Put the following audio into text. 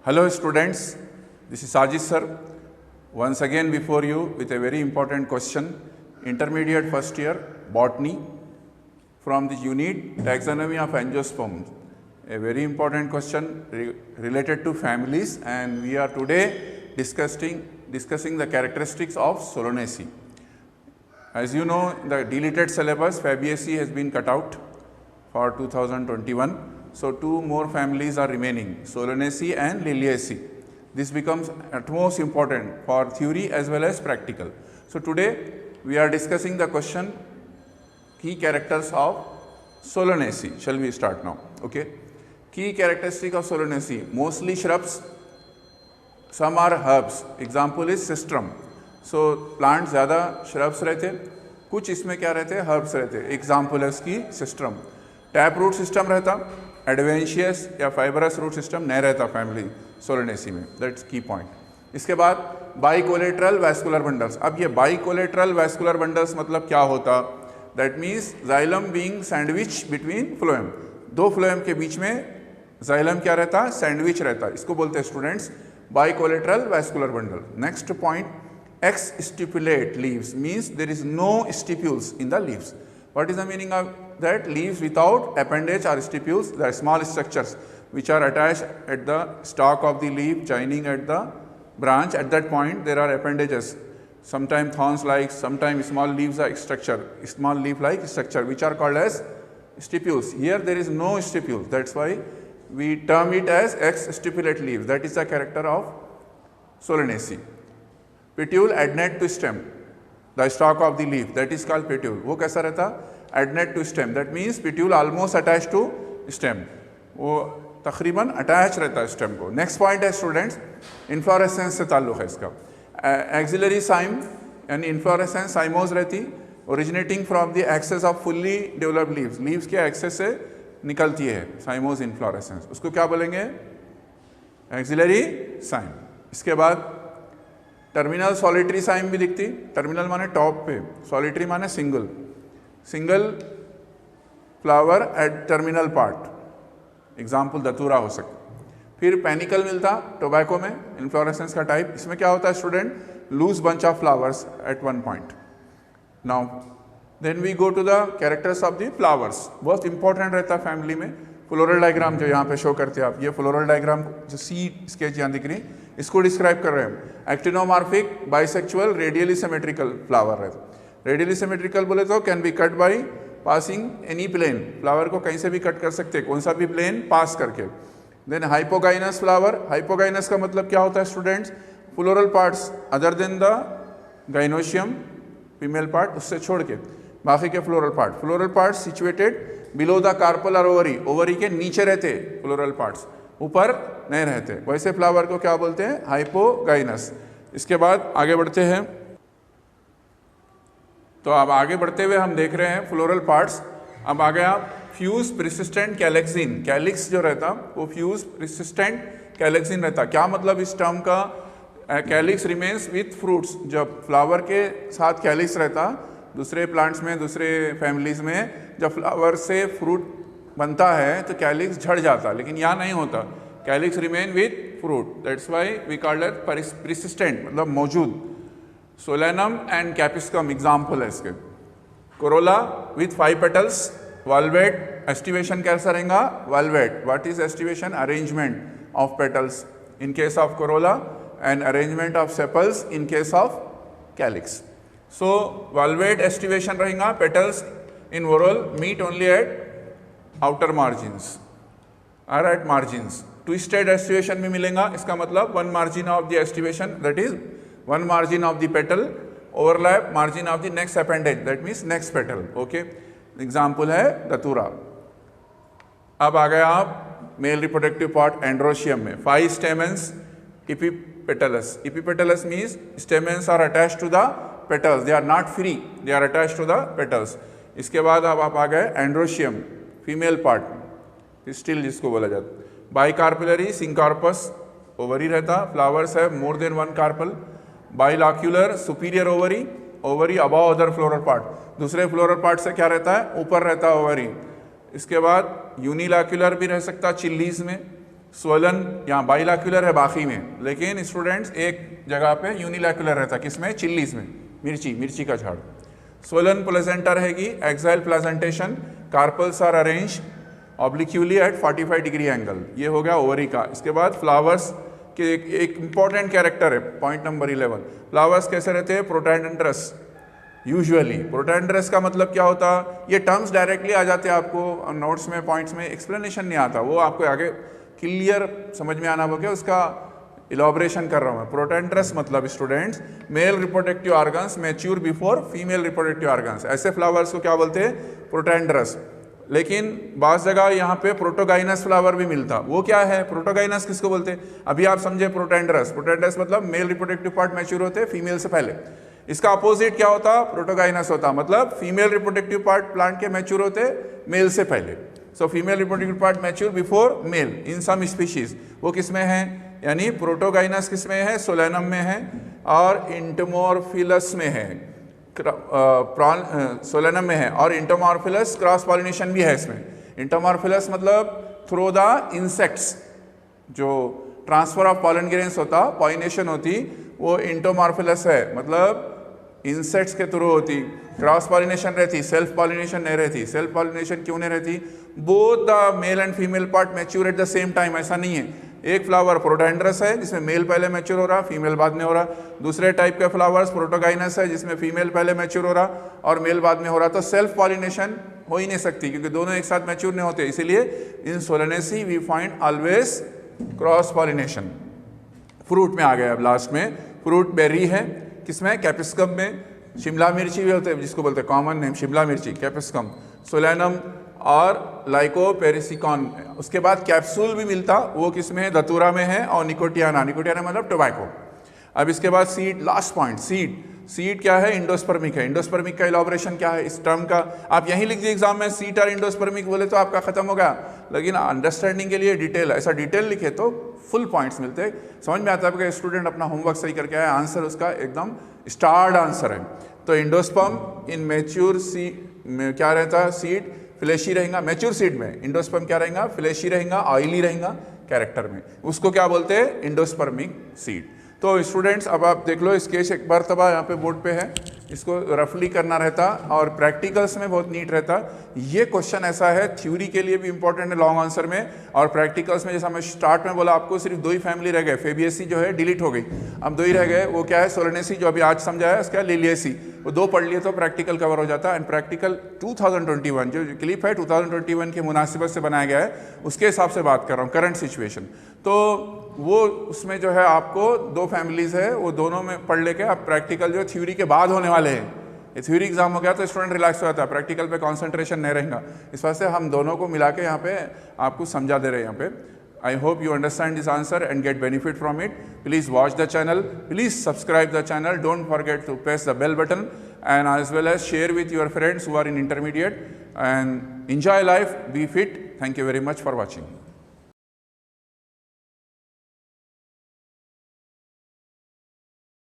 Hello students, this is Sajid sir. Once again before you with a very important question. Intermediate first year botany from the unit taxonomy of angiosperms. A very important question related to families, and we are today discussing the characteristics of Solanaceae. As you know, the deleted syllabus Fabaceae has been cut out for 2021. So, two more families are remaining, Solanaceae and Liliaceae. This becomes utmost important for theory as well as practical. So, today we are discussing the question key characters of Solanaceae. Shall we start now? Okay. Key characteristic of Solanaceae, mostly shrubs, some are herbs. Example is sistrum. So, plants ज़्यादा shrubs रहते, कुछ इसमें क्या रहते हैं, herbs रहते. Example है इसकी sistrum. टैप रूट सिस्टम रहता, एडवेंशियस या फाइबरस रूट सिस्टम नहीं रहता फैमिली सोलेनेसी में. दैट्स की पॉइंट. इसके बाद बाइकोलेटरल वैस्कुलर बंडल्स. अब ये बाइकोलेटरल वैस्कुलर बंडल्स मतलब क्या होता? That means xylem being sandwich between phloem. दो फ्लोएम के बीच में जाइलम क्या रहता? सैंडविच रहता. इसको बोलते हैं students bicollateral vascular bundle. Next point, exstipulate leaves means there is no stipules in the leaves. What is the meaning of that? Leaves without appendage or stipules, the small structures which are attached at the stalk of the leaf, joining at the branch. At that point, there are appendages. Sometimes thorns-like, sometimes small leaves-like structure, small leaf-like structure, which are called as stipules. Here, there is no stipules. That's why we term it as X-stipulate leaves. That is the character of Solanaceae. Petiole adnate to stem. The stalk of the leaf, that is called petiole. वो कैसा रहता? Adnate to stem. That means petiole almost attached to stem. वो तकरीबन attach रहता है stem को. Next point है students, inflorescence से ताल्लुक़ है इसका. Axillary cyme यानी inflorescence cymose रहती, originating from the axis of fully developed leaves. Leaves के axis से निकलती है cymose inflorescence. उसको क्या बोलेंगे? Axillary cyme. इसके बाद टर्मिनल सॉलिटरी साइम भी दिखती. टर्मिनल माने टॉप पे, सॉलिटरी माने single. Single flower at terminal part. Example datura हो सकता. फिर पैनिकल मिलता टोबैको में, इन्फ्लोरेसेंस का टाइप. इसमें क्या होता है student? Loose bunch of flowers at one point. Now then we go to the characters of the flowers. बहुत इंपॉर्टेंट रहता है फैमिली में. फ्लोरल डायग्राम जो यहाँ पे शो करते हैं आप, ये फ्लोरल डायग्राम जो सी स्केच यहाँ दिख रही, इसको डिस्क्राइब कर रहे हैं. Actinomorphic, bisexual, radially symmetrical flower रहता. रेडियली सिमेट्रिकल बोले तो can be cut by passing any plane. Flower को कहीं से भी कट कर सकते हैं, कौन सा भी प्लेन पास करके. Then hypogynous flower. हाइपोगाइनस का मतलब क्या होता है students? Floral parts other than the gynoecium female part, उससे छोड़ के बाकी के floral part. Floral part situated below the carpel और ओवरी. ओवरी के नीचे रहते फ्लोरल पार्ट्स, ऊपर नहीं रहते. वैसे फ्लावर को क्या बोलते हैं? हाइपोगाइनस. इसके बाद आगे बढ़ते हैं. तो अब आगे बढ़ते हुए हम देख रहे हैं फ्लोरल पार्ट्स. अब आ गया फ्यूज प्रिसिस्टेंट कैलेक्सिन. कैलिक्स जो रहता वो फ्यूज प्रिसिस्टेंट कैलेक्सिन रहता. क्या मतलब इस टर्म का? Calyx remains with fruits. जब फ्लावर के साथ कैलिक्स रहता, दूसरे प्लांट्स में, दूसरे फैमिलीज में जब फ्लावर से फ्रूट बनता है तो कैलिक्स झड़ जाता, लेकिन यहाँ नहीं होता. Calyx remain with fruit. That's why we called it persistent, मतलब मौजूद. सोलेनम एंड कैपिस्कम एग्जाम्पल है इसके. Corolla with 5 petals. Valvate. Aestivation कैसा रहेगा? Valvate. What is aestivation? Arrangement of petals in case of corolla and arrangement of sepals in case of calyx. So valvate aestivation रहेगा. Petals in whorl meet only at outer margins और at margins. Twisted aestivation भी मिलेगा. इसका मतलब one margin of the aestivation, that is one margin of the petal overlap margin of the next appendage, that means next petal. Okay, example है दतूरा. अब आ गया आप male reproductive part androecium में. 5 stamens, epipetalous. Epipetalous means stamens are attached to the petals. They are not free. They are attached to the petals. इसके बाद अब आप आ गए एंड्रोशियम, फीमेल पार्ट, स्टिल जिसको बोला जाता है. बाइकार्पुलरी सिंकार्पस, ओवरी रहता. फ्लावर्स है more than 1 carpel. Bilocular superior ovary, ovary above other floral part. दूसरे फ्लोरल पार्ट से क्या रहता है? ऊपर रहता है ओवरी. इसके बाद यूनिलैक्यूलर भी रह सकता चिल्लीज में. स्वलन यहाँ बाइलैक्युलर है बाकी में, लेकिन स्टूडेंट्स एक जगह पे यूनिलैक्युलर रहता है, किसमें? चिल्लीज में, मिर्ची का झाड़। स्वलन प्लेसेंटा रहेगी, axile placentation, carpels are arrange obliquely at 45 degree angle. ये हो गया ओवरी का। इसके बाद फ्लावर्स के एक इंपॉर्टेंट कैरेक्टर है, पॉइंट नंबर 11। फ्लावर्स कैसे रहते हैं? प्रोटैंडरस। यूजुअली प्रोटैंडरस का मतलब क्या होता? ये टर्म्स डायरेक्टली आ जाते हैं आपको नोट्स में, पॉइंट्स में एक्सप्लेनेशन नहीं आता, वो आपको आगे क्लियर समझ में आना होगा, उसका इलॉबरेशन कर रहा हूँ मैं। प्रोटैंडरस मतलब students male reproductive organs mature before female reproductive organs, ऐसे फ्लावर्स को क्या बोलते हैं? प्रोटैंडरस। लेकिन बास जगह यहाँ पे प्रोटोगाइनस फ्लावर भी मिलता, वो क्या है? प्रोटोगाइनस किसको बोलते हैं? अभी आप समझे प्रोटैंडरस। प्रोटैंडरस मतलब मेल रिप्रोडक्टिव पार्ट मैच्योर होते हैं फीमेल से पहले। इसका अपोजिट क्या होता? प्रोटोगाइनस होता, मतलब फीमेल रिप्रोडक्टिव पार्ट प्लांट के मैच्योर होते मेल से पहले। So female reproductive part mature before male in some species. वो किसमें है? यानी प्रोटोगाइनस किसमें है? सोलेनम में है, और इंटोमॉर्फिलस में है, सोलेनम में है, और इंटोमॉर्फिलस क्रॉस पॉलिनेशन भी है इसमें। इंटोमॉर्फिलस मतलब थ्रू द इंसेक्ट्स, जो ट्रांसफर ऑफ पॉलन ग्रेन्स होता, पॉलिनेशन होती, वो इंटोमॉर्फिलस है, मतलब इंसेक्ट्स के थ्रू होती। क्रॉस पॉलिनेशन रहती, सेल्फ पॉलिनेशन नहीं रहती। सेल्फ पॉलिनेशन क्यों नहीं रहती? Both the male and female part mature at the same time, ऐसा नहीं है। एक फ्लावर प्रोटैंडरस है जिसमें मेल पहले मैच्योर हो रहा, फीमेल बाद में हो रहा। दूसरे टाइप के फ्लावर्स प्रोटोगाइनस है जिसमें फीमेल पहले मैच्योर हो रहा और मेल बाद में हो रहा। तो सेल्फ पॉलिनेशन हो ही नहीं सकती क्योंकि दोनों एक साथ मैच्योर नहीं होते, इसीलिए in Solanaceae we find always cross pollination. Fruit में आ गया अब लास्ट में, फ्रूट बेरी है किसमें? कैप्सिकम में। शिमला मिर्ची भी होते हैं जिसको बोलते हैं कॉमन नेम शिमला मिर्ची, कैप्सिकम, सोलेनम और लाइकोपेरिसिकॉन। उसके बाद कैप्सूल भी मिलता, वो किसमें है? दतूरा में है, और निकोटियाना, निकोटियाना मतलब टोबैको। अब इसके बाद seed, last point seed. Seed क्या है? इंडोस्पर्मिक है। इंडोस्पर्मिक का इलॉबरेशन क्या है इस टर्म का? आप यहीं लिख दिए एग्जाम में, सीड और इंडोस्पर्मिक बोले तो आपका खत्म हो गया, लेकिन अंडरस्टैंडिंग के लिए डिटेल, ऐसा डिटेल लिखे तो फुल पॉइंट्स मिलते हैं, समझ में आता है कि स्टूडेंट अपना होमवर्क सही करके आया, आंसर उसका एकदम स्टार्ड आंसर है। तो इंडोस्पर्म इन मैच्योर में क्या रहता है? सीड फ्लैशी रहेगा। मैच्योर सीड में इंडोस्पर्म क्या रहेगा? फ्लैशी रहेगा, ऑयली रहेगा कैरेक्टर में, उसको क्या बोलते हैं? Endospermic seed. तो स्टूडेंट्स अब आप देख लो, स्केच एक बार तबा यहाँ पे बोर्ड पे है, इसको रफली करना रहता और प्रैक्टिकल्स में बहुत नीट रहता। ये क्वेश्चन ऐसा है, थ्योरी के लिए भी इंपॉर्टेंट है लॉन्ग आंसर में, और प्रैक्टिकल्स में जैसा मैं स्टार्ट में बोला आपको सिर्फ 2 ही फैमिली रह गए। फेबियसी जो है डिलीट हो गई, अब 2 ही रह गए। वो क्या है? सोलेनेसी जो अभी आज समझाया, उसका लिलियसी। वो 2 पढ़ लिए तो प्रैक्टिकल कवर हो जाता है। एंड प्रैक्टिकल 2021 जो क्लिप है 2021 के मुनासिबत से बनाया गया है, उसके हिसाब से बात कर रहा हूँ, करंट सिचुएशन। तो वो उसमें जो है आपको 2 फैमिलीज है, वो दोनों में पढ़ लेके आप प्रैक्टिकल जो थ्योरी के बाद होने वाले हैं, ये थ्योरी एग्जाम हो गया तो स्टूडेंट रिलैक्स हो जाता है, प्रैक्टिकल पे कंसंट्रेशन नहीं रहेगा। इस वजह से हम दोनों को मिला के यहाँ पे आपको समझा दे रहे हैं यहाँ पे। I hope you understand this answer and get benefit from it. Please watch the channel. Please subscribe the channel. Don't forget to press the bell button and as well as share with your friends who are in intermediate. And enjoy life. Be fit. Thank you very much for watching.